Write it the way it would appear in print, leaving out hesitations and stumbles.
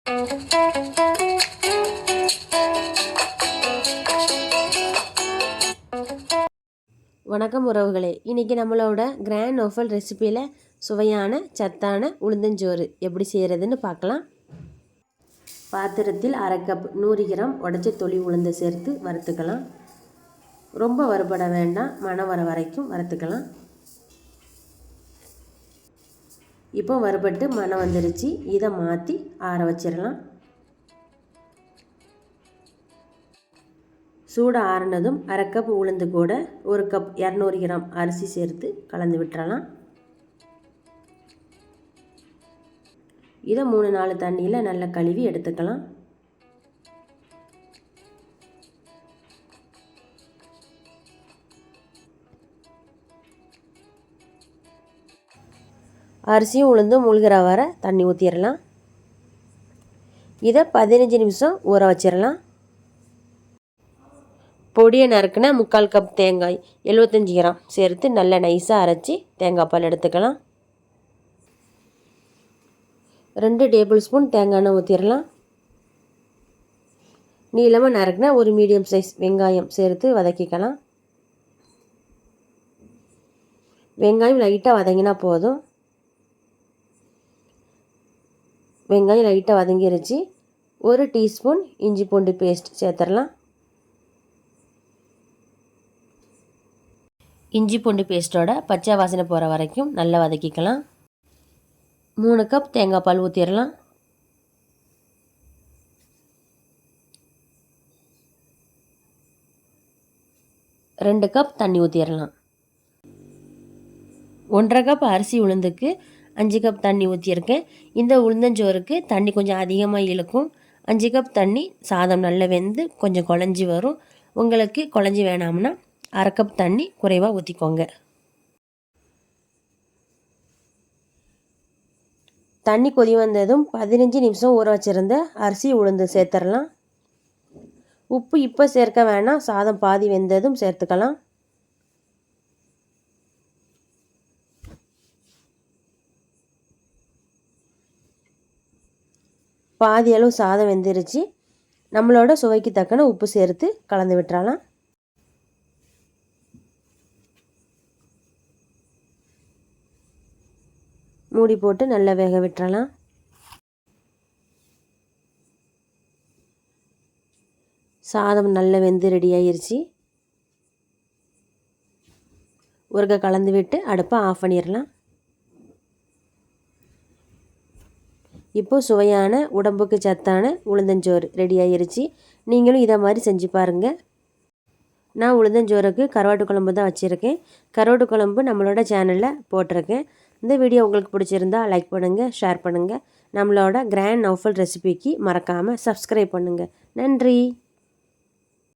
வணக்கம் உறவுகளே, இன்றைக்கி நம்மளோட கிராண்ட் நோஃபல் ரெசிப்பியில் சுவையான சத்தான உளுந்தஞ்சோறு எப்படி செய்கிறதுன்னு பார்க்கலாம். பாத்திரத்தில் 1/2 கப் 100 கிராம் உடைச்ச தொளி உளுந்து சேர்த்து வறுத்துக்கலாம். ரொம்ப வறுபட வேண்டாம், மணம் வர வரைக்கும் வறுத்துக்கலாம். இப்போ வறுபட்டு மணம் வந்துருச்சு. இதை மாற்றி ஆற வச்சிடலாம். சூடு ஆறினதும் 1/2 கப் உளுந்து கூட 1 கப் 200 கிராம் அரிசி சேர்த்து கலந்து விட்டுறலாம். இதை 3-4 தண்ணியில் நல்லா கழுவி எடுத்துக்கலாம். அரிசியும் உளுந்தும் மூழ்கிற வர தண்ணி ஊற்றிடலாம். இதை 15 நிமிஷம் ஊற வச்சிடலாம். பொடியை நறுக்குன 3/4 கப் தேங்காய் 75 கிராம் சேர்த்து நல்லா நைஸாக அரைச்சி தேங்காய் பால் எடுத்துக்கலாம். 2 டேபிள் ஸ்பூன் தேங்காய் எண்ணெய் ஊற்றிடலாம். நீளமாக நறுக்குன ஒரு மீடியம் சைஸ் வெங்காயம் சேர்த்து வதக்கிக்கலாம். வெங்காயம் லைட்டாக வதங்கினா போதும். வெங்காயம் லைட்டாக வதங்கிருச்சு. 1 டீஸ்பூன் இஞ்சி பூண்டு பேஸ்ட் சேர்த்துடலாம். இஞ்சி பூண்டு பேஸ்ட்டோட பச்சை வாசனை போகிற வரைக்கும் நல்லா வதக்கிக்கலாம். 3 கப் தேங்காய் பால் ஊற்றிடலாம். ரெண்டு கப் தண்ணி ஊற்றிடலாம். 1/2 கப் அரிசி உளுந்துக்கு 5 கப் தண்ணி ஊற்றியிருக்கேன். இந்த உளுந்தஞ்சோறுக்கு தண்ணி கொஞ்சம் அதிகமாக இழுக்கும். 5 கப் தண்ணி சாதம் நல்லா வெந்து கொஞ்சம் குழஞ்சி வரும். உங்களுக்கு குழஞ்சி வேணாம்னா 1/2 கப் தண்ணி குறைவாக ஊற்றிக்கோங்க. தண்ணி கொதி வந்ததும் 15 நிமிஷம் ஊற வச்சுருந்த அரிசி உளுந்து சேர்த்துடலாம். உப்பு இப்போ சேர்க்க வேணாம், சாதம் பாதி வெந்ததும் சேர்த்துக்கலாம். பாதி அளவு சாதம் வெந்துருச்சு. நம்மளோட சுவைக்கு தக்கன உப்பு சேர்த்து கலந்து விட்டுறலாம். மூடி போட்டு நல்லா வேக விட்டுறலாம். சாதம் நல்லா வெந்து ரெடி ஆயிருச்சு. ஒருக்க கலந்து விட்டு அடுப்பை ஆஃப் பண்ணிடலாம். இப்போ சுவையான உடம்புக்கு சத்தான உளுந்தஞ்சோறு ரெடி ஆயிருச்சு. நீங்களும் இதை மாதிரி செஞ்சு பாருங்கள். நான் உளுந்தஞ்சோறுக்கு கருவாட்டு குழம்பு தான் வச்சுருக்கேன். கருவாட்டு குழம்பு நம்மளோட சேனலில் போட்டிருக்கேன். இந்த வீடியோ உங்களுக்கு பிடிச்சிருந்தா லைக் பண்ணுங்கள், ஷேர் பண்ணுங்கள். நம்மளோட கிராண்ட் நௌஃபல் ரெசிபிக்கு மறக்காமல் சப்ஸ்கிரைப் பண்ணுங்கள். நன்றி.